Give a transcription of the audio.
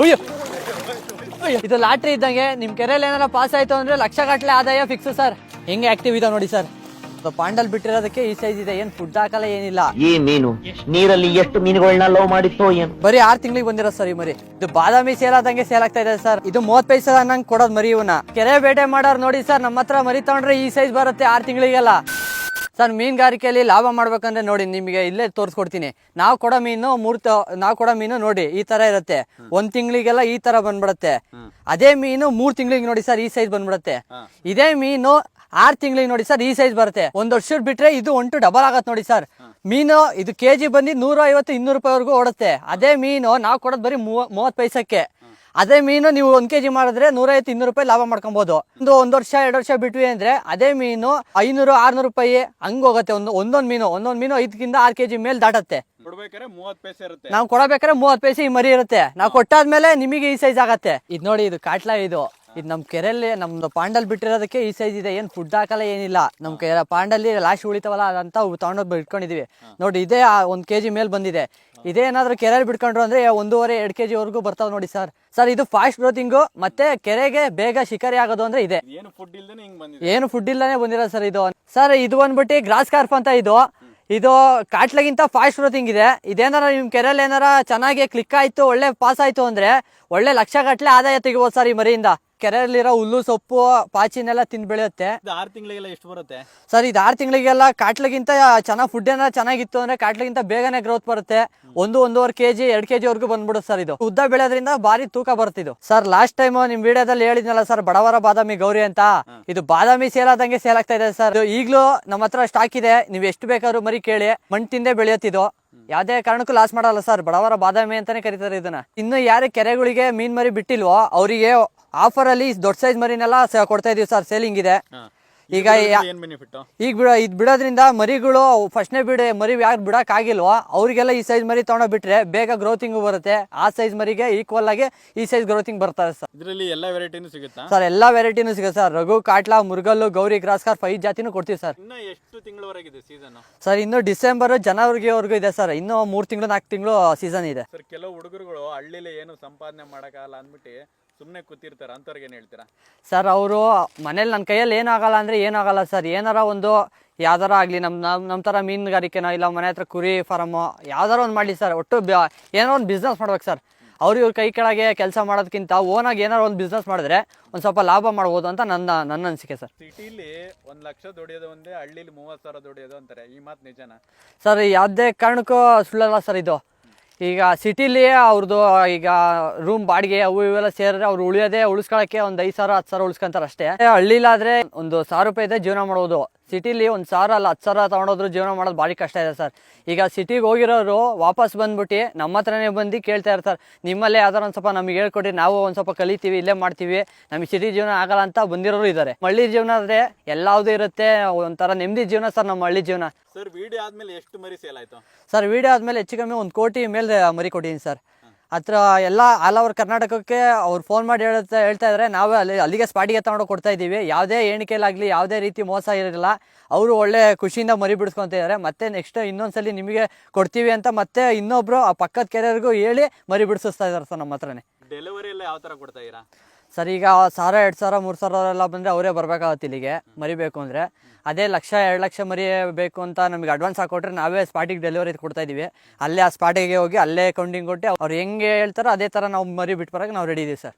ಅಯ್ಯೋ ಇದು ಲಾಟ್ರಿ ಇದ್ದಂಗೆ ನಿಮ್ ಕೆರೆಯಲ್ಲಿ ಏನಾರ ಪಾಸ್ ಆಯ್ತು ಅಂದ್ರೆ ಲಕ್ಷ ಗಟ್ಟಲೆ ಆದಾಯ ಫಿಕ್ಸ್ ಸರ್. ಹೆಂಗೆ ಆಕ್ಟಿವ್ ಇದೆ ನೋಡಿ ಸರ್. ಪಾಂಡಲ್ ಬಿಟ್ಟಿರೋದಕ್ಕೆ ಈ ಸೈಜ್ ಇದೆ. ಏನ್ ಫುಡ್ ಹಾಕಲ್ಲ ಏನಿಲ್ಲ. ಈ ಮೀನು ನೀರಲ್ಲಿ ಎಷ್ಟು ಮೀನುಗಳನ್ನ ಲವ್ ಮಾಡಿತ್ತೋ ಏನು. ಬರೀ 6 ತಿಂಗಳಿಗೆ ಬಂದಿರೋ ಸರ್ ಈ ಮರಿ. ಇದು ಬಾದಾಮಿ ಸೇಲ್ ಆದಂಗೆ ಸೇಲ್ ಆಗ್ತಾ ಇದೆ ಸರ್. ಇದು 30 ಪೈಸೆ ಅನ್ನಂಗ್ ಕೊಡೋದ್ ಮರಿ ಇವನ್ನ. ಕೆರೆ ಬೇಟೆ ಮಾಡೋರು ನೋಡಿ ಸರ್, ನಮ್ಮ ಹತ್ರ ಮರಿ ತಗೊಂಡ್ರೆ ಈ ಸೈಜ್ ಬರುತ್ತೆ 6 ತಿಂಗಳಿಗೆಲ್ಲ ಸರ್. ಮೀನುಗಾರಿಕೆಯಲ್ಲಿ ಲಾಭ ಮಾಡ್ಬೇಕಂದ್ರೆ ನೋಡಿ ನಿಮಗೆ ಇಲ್ಲೇ ತೋರಿಸ್ಕೊಡ್ತೀನಿ. ನಾವು ಕೊಡೋ ಮೀನು ನೋಡಿ ಈ ತರ ಇರುತ್ತೆ. 1 ತಿಂಗಳಿಗೆಲ್ಲ ಈ ತರ ಬಂದ್ಬಿಡುತ್ತೆ. ಅದೇ ಮೀನು 3 ತಿಂಗಳಿಗೆ ನೋಡಿ ಸರ್ ಈ ಸೈಜ್ ಬಂದ್ಬಿಡುತ್ತೆ. ಇದೇ ಮೀನು 6 ತಿಂಗಳಿಗೆ ನೋಡಿ ಸರ್ ಈ ಸೈಜ್ ಬರುತ್ತೆ. 1 ವರ್ಷ ಬಿಟ್ರೆ ಇದು 1 ಡಬಲ್ ಆಗತ್ತೆ ನೋಡಿ ಸರ್. ಮೀನು ಇದು ಕೆಜಿ ಬಂದು 150-200 ರೂಪಾಯಿವರೆಗೂ ಓಡುತ್ತೆ. ಅದೇ ಮೀನು ನಾವು ಕೊಡೋದು ಬರೀ 30 ಪೈಸಕ್ಕೆ. ಅದೇ ಮೀನು ನೀವು 1 kg ಮಾಡಿದ್ರೆ 150-200 ರೂಪಾಯಿ ಲಾಭ ಮಾಡ್ಕೊಬಹುದು. 1 ವರ್ಷ 2 ವರ್ಷ ಬಿಟ್ವಿ ಅಂದ್ರೆ ಅದೇ ಮೀನು 500-600 ರೂಪಾಯಿ ಹಂಗ ಹೋಗುತ್ತೆ. ಒಂದೊಂದು ಮೀನು 5ರಿಂದ 6 kg ಮೇಲೆ ದಾಟತ್ತೆ. ನಾವು ಕೊಡಬೇಕಾದ್ರೆ 30 ಪೈಸೆ ಈ ಮರಿ ಇರುತ್ತೆ. ನಾವು ಕೊಟ್ಟಾದ್ಮೇಲೆ ನಿಮಗೆ ಈ ಸೈಜ್ ಆಗತ್ತೆ. ಇದು ನೋಡಿ, ಇದು ಕಾಟ್ಲಾ. ಇದು ನಮ್ ಕೆರೆಯಲ್ಲಿ ನಮ್ದು ಪಾಂಡಲ್ ಬಿಟ್ಟಿರೋದಕ್ಕೆ ಈ ಸೈಜ್ ಇದೆ. ಏನ್ ಫುಡ್ ಹಾಕಲ್ಲ ಏನಿಲ್ಲ. ನಮ್ ಪಾಂಡಲ್ಲಿ ಲಾಸ್ಟ್ ಉಳಿತಾವಲ್ಲ ಅದಂತ ತಗೊಂಡೋಗಿ ಇಟ್ಕೊಂಡಿದೀವಿ ನೋಡಿ. ಇದೇ 1 kg ಮೇಲ್ ಬಂದಿದೆ. ಇದೇ ಏನಾದ್ರು ಕೆರೆಯಲ್ಲಿ ಬಿಟ್ಕೊಂಡ್ರು ಅಂದ್ರೆ 1.5-2 kg ವರೆಗೂ ಬರ್ತಾವ್ ನೋಡಿ ಸರ್. ಸರ್ ಇದು ಫಾಸ್ಟ್ ಗ್ರೋತಿಂಗು ಮತ್ತೆ ಕೆರೆಗೆ ಬೇಗ ಶಿಕಾರಿ ಆಗೋದು ಅಂದ್ರೆ ಇದೆ. ಏನು ಫುಡ್ ಇಲ್ಲದೆ ಬಂದಿರೋ ಸರ್ ಇದು. ಸರ್ ಇದು ಬಂದ್ಬಿಟ್ಟು ಗ್ರಾಸ್ ಕಾರ್ಪ್ ಅಂತ. ಇದು ಕಾಟ್ಲಗಿಂತ ಫಾಸ್ಟ್ ಗ್ರೋತಿಂಗ್ ಇದೆ. ಇದೇನಾರ ನಿಮ್ ಕೆರೆಯಲ್ಲಿ ಏನಾರ ಚೆನ್ನಾಗಿ ಕ್ಲಿಕ್ ಆಯ್ತು, ಒಳ್ಳೆ ಪಾಸ್ ಆಯ್ತು ಅಂದ್ರೆ ಒಳ್ಳೆ ಲಕ್ಷ ಗಟ್ಟಲೆ ಆದಾಯ ತೆಗಿಬೋದು ಸರ್ ಈ ಮರಿಯಿಂದ. ಕೆರೆಯಲ್ಲಿರೋ ಹುಲ್ಲು ಸೊಪ್ಪು ಪಾಚಿನೆಲ್ಲ ತಿಂದು ಬೆಳೆಯುತ್ತೆ. 6 ತಿಂಗಳಿಗೆಲ್ಲ ಎಷ್ಟು ಬರುತ್ತೆ ಸರ್? ಇದು 6 ತಿಂಗಳಿಗೆಲ್ಲ ಕಾಟ್ಲಗಿಂತ ಚೆನ್ನಾಗಿ ಫುಡ್ ಏನಾರ ಚೆನ್ನಾಗಿತ್ತು ಅಂದ್ರೆ ಕಾಟ್ಲಗಿಂತ ಬೇಗನೆ ಗ್ರೋತ್ ಬರುತ್ತೆ. 1-1.5 kg 2 kg ವರೆಗೂ ಬಂದ್ಬಿಡುತ್ತೆ ಸರ್. ಇದು ಉದ್ದ ಬೆಳೆಯೋದ್ರಿಂದ ಭಾರಿ ತೂಕ ಬರ್ತಿದ್ದು ಸರ್. ಲಾಸ್ಟ್ ಟೈಮ್ ನಿಮ್ ವಿಡಿಯೋದಲ್ಲಿ ಹೇಳಿದ್ನಲ್ಲ ಸರ್, ಬಡವರ ಬಾದಾಮಿ ಗೌರಿ ಅಂತ. ಇದು ಬಾದಾಮಿ ಸೇಲ್ ಆದಂಗೆ ಸೇಲ್ ಆಗ್ತಾ ಇದೆ ಸರ್. ಈಗಲೂ ನಮ್ಮ ಹತ್ರ ಸ್ಟಾಕ್ ಇದೆ. ನೀವು ಎಷ್ಟು ಬೇಕಾದ್ರೂ ಮರಿ ಕೇಳಿ. ಮಣ್ಣು ತಿಂದೇ ಬೆಳೆಯುತ್ತಿದ್ದು, ಯಾವ್ದೇ ಕಾರಣಕ್ಕೂ ಲಾಸ್ ಮಾಡಲ್ಲ ಸರ್. ಬಡವರ ಬಾದಾಮಿ ಅಂತಾನೆ ಕರೀತಾರೆ ಇದನ್ನ. ಇನ್ನು ಯಾರೇ ಕೆರೆಗಳಿಗೆ ಮೀನ್ ಮರಿ ಬಿಟ್ಟಿಲ್ವೋ ಅವರಿಗೆ ಆಫರ್ ಅಲ್ಲಿ ದೊಡ್ಡ ಸೈಜ್ ಮರಿನೆಲ್ಲ ಕೊಡ್ತಾ ಇದೀವಿ ಸರ್. ಸೇಲಿಂಗ್ ಇದೆ ಈಗ. ಇದ್ ಬಿಡೋದ್ರಿಂದ ಮರಿಗಳು ಫಸ್ಟ್ನೇ ಮರಿ ಯಾರು ಬಿಡಕ್ ಆಗಿಲ್ವೋ ಅವ್ರಿಗೆಲ್ಲ ಈ ಸೈಜ್ ಮರಿ ತಗೊಂಡ್ ಬಿಟ್ರೆ ಬೇಗ ಗ್ರೋತಿಂಗ್ ಬರುತ್ತೆ. ಆ ಸೈಜ್ ಮರಿಗೆ ಈಕ್ವಲ್ ಆಗಿ ಈ ಸೈಜ್ ಗ್ರೋತಿಂಗ್ ಬರ್ತದೆ ಸರ್. ಇದರಲ್ಲಿ ಎಲ್ಲಾ ವೆರೈಟಿನೂ ಸಿಗುತ್ತಾ ಸರ್? ಎಲ್ಲಾ ವೆರೈಟಿನೂ ಸಿಗುತ್ತೆ ಸರ್. ರಘು, ಕಾಟ್ಲಾ, ಮುರುಗಲ್ಲು, ಗೌರಿ, ಗ್ರಾಸ್ ಕಾರ್ಪ್ 5 ಜಾತಿನೂ ಕೊಡ್ತೀವಿ ಸರ್. ಇನ್ನ ಎಷ್ಟು ತಿಂಗಳವರೆಗಿದೆ ಸೀಸನ್ ಸರ್? ಇನ್ನು ಡಿಸೆಂಬರ್ ಜನವರಿವರೆಗೂ ಇದೆ ಸರ್. ಇನ್ನು 3 ತಿಂಗಳು 4 ತಿಂಗಳು ಸೀಸನ್ ಇದೆ ಸರ್. ಕೆಲವು ಹುಡುಗರುಗಳು ಹಳ್ಳಿಲಿ ಏನು ಸಂಪಾದನೆ ಮಾಡಕ್ಕಾಗಲ್ಲ ಅಂದ್ಬಿಟ್ಟು ಸುಮ್ಮನೆ ಕೂತಿರ್ತಾರೆ, ಅಂತವ್ರಿಗೆ ಏನ್ ಹೇಳ್ತೀರಾ ಸರ್? ಅವರು ಮನೇಲಿ ನನ್ನ ಕೈಯಲ್ಲಿ ಏನಾಗಲ್ಲ ಅಂದ್ರೆ ಏನಾಗಲ್ಲ ಸರ್. ಏನಾರ ಒಂದು ಯಾವ್ದಾರ ಆಗ್ಲಿ, ನಮ್ಮ ತರ ಮೀನುಗಾರಿಕೆನೋ ಇಲ್ಲ ಮನೆ ಹತ್ರ ಕುರಿ ಫಾರಮು ಯಾವ್ದಾರ ಒಂದು ಮಾಡಲಿ ಸರ್. ಒಟ್ಟು ಏನಾರ ಒಂದು ಬಿಸ್ನೆಸ್ ಮಾಡ್ಬೇಕು ಸರ್. ಇವ್ರ ಕೈ ಕೆಳಗೆ ಕೆಲಸ ಮಾಡೋದಕ್ಕಿಂತ ಓನಾಗಿ ಏನಾರು ಒಂದು ಬಿಸ್ನೆಸ್ ಮಾಡಿದ್ರೆ ಒಂದು ಸ್ವಲ್ಪ ಲಾಭ ಮಾಡ್ಬೋದು ಅಂತ ನನ್ನ ಅನಿಸಿಕೆ ಸರ್. ಸಿಟಿಲಿ 1 ಲಕ್ಷ ದುಡಿಯೋದು ಒಂದೇ, ಹಳ್ಳಿಲಿ 30,000 ದುಡಿಯೋದು ಅಂತಾರೆ. ಈ ಮಾತು ನಿಜನಾ ಸರ್? ಯಾವುದೇ ಕಾರಣಕ್ಕೂ ಸುಳ್ಳಲ್ಲ ಸರ್ ಇದು. ಈಗ ಸಿಟಿಲಿ ಅವ್ರದ್ದು ಈಗ ರೂಮ್ ಬಾಡಿಗೆ ಅವು ಇವೆಲ್ಲ ಸೇರಿದ್ರೆ ಅವ್ರು ಉಳಿಸ್ಕೊಳ್ಳೋಕ್ಕೆ ಒಂದು 5,000 10,000 ಉಳಿಸ್ಕೊಂತಾರೆ ಅಷ್ಟೇ. ಹಳ್ಳಿಲಾದ್ರೆ 1,000 ರೂಪಾಯಿ ಇದೆ ಜೀವನ ಮಾಡೋದು. ಸಿಟಿಲಿ 1,000 ಅಲ್ಲ 10,000 ತಗೊಂಡೋದ್ರು ಜೀವನ ಮಾಡೋದು ಭಾರಿ ಕಷ್ಟ ಇದೆ ಸರ್. ಈಗ ಸಿಟಿಗೆ ಹೋಗಿರೋರು ವಾಪಸ್ ಬಂದ್ಬಿಟ್ಟು ನಮ್ಮ ಹತ್ರನೇ ಬಂದು ಕೇಳ್ತಾ ಇರ್ತಾರೆ, ನಿಮ್ಮಲ್ಲೇ ಯಾವ್ದಾರು ಒಂದು ಸ್ವಲ್ಪ ನಮಗೆ ಹೇಳ್ಕೊಟ್ರಿ, ನಾವು ಒಂದು ಸ್ವಲ್ಪ ಕಲಿತೀವಿ, ಇಲ್ಲೇ ಮಾಡ್ತೀವಿ, ನಮಗೆ ಸಿಟಿ ಜೀವನ ಆಗಲ್ಲ ಅಂತ ಬಂದಿರೋರು ಇದ್ದಾರೆ. ಹಳ್ಳಿ ಜೀವನ ಆದ್ರೆ ಎಲ್ಲಾವುದು ಇರುತ್ತೆ, ಒಂಥರ ನೆಮ್ಮದಿ ಜೀವನ ಸರ್ ನಮ್ಮ ಹಳ್ಳಿ ಜೀವನ. ಸರ್ ವಿಡಿಯೋ ಆದ್ಮೇಲೆ ಎಷ್ಟು ಮರಿ ಸೇಲ್ ಆಯ್ತು ಸರ್? ವಿಡಿಯೋ ಆದ್ಮೇಲೆ ಹೆಚ್ಚು ಕಮ್ಮಿ 1 ಕೋಟಿ ಮೇಲೆ ಮರಿ ಕೊಟ್ಟಿದ್ದೀನಿ ಸರ್. ಹತ್ರ ಎಲ್ಲ ಆಲ್ ಓವರ್ ಕರ್ನಾಟಕಕ್ಕೆ ಅವ್ರು ಫೋನ್ ಮಾಡಿ ಹೇಳ್ತಾ ಇದ್ದಾರೆ. ನಾವೇ ಅಲ್ಲಿಗೆ ಸ್ಪಾಟಿಗೆ ತಗೊಂಡು ಕೊಡ್ತಾ ಇದ್ದೀವಿ. ಯಾವುದೇ ಎಣಿಕೆಲಾಗಲಿ ಯಾವುದೇ ರೀತಿ ಮೋಸ ಇರಲಿಲ್ಲ. ಅವರು ಒಳ್ಳೆ ಖುಷಿಯಿಂದ ಮರಿ ಬಿಡಿಸ್ಕೊತ ಇದ್ದಾರೆ. ಮತ್ತೆ ನೆಕ್ಸ್ಟ್ ಇನ್ನೊಂದ್ಸಲಿ ನಿಮಗೆ ಕೊಡ್ತೀವಿ ಅಂತ ಮತ್ತೆ ಇನ್ನೊಬ್ರು ಆ ಪಕ್ಕದ ಕೆರೆಯವ್ರಿಗೂ ಹೇಳಿ ಮರಿ ಬಿಡಿಸ್ತಾ ಇದ್ದಾರೆ ಸರ್ ನಮ್ಮ ಹತ್ರನೇ. ಡೆಲಿವರಿ ಎಲ್ಲ ಯಾವ ತರ ಕೊಡ್ತಾ ಇದ್ದೀರಾ ಸರ್? ಈಗ 1,000 2,000 3,000 ಎಲ್ಲ ಬಂದರೆ ಅವರೇ ಬರಬೇಕಾಗತ್ತೆ ಇಲ್ಲಿಗೆ ಮರಿ ಬೇಕು ಅಂದರೆ. ಅದೇ 1,00,000 2 ಲಕ್ಷ ಮರಿ ಬೇಕು ಅಂತ ನಮಗೆ ಅಡ್ವಾನ್ಸ್ ಹಾಕೊಟ್ರೆ ನಾವೇ ಸ್ಪಾಟಿಗೆ ಡೆಲಿವರಿ ಕೊಡ್ತಾ ಇದ್ದೀವಿ. ಅಲ್ಲೇ ಆ ಸ್ಪಾಟಿಗೆ ಹೋಗಿ ಅಲ್ಲೇ ಕೌಂಟಿಂಗ್ ಕೊಟ್ಟು ಅವ್ರು ಹೆಂಗೆ ಹೇಳ್ತಾರೋ ಅದೇ ಥರ ನಾವು ಮರಿ ಬಿಟ್ಟು ಬರೋಕೆ ನಾವು ರೆಡಿ ಇದೀವಿ ಸರ್.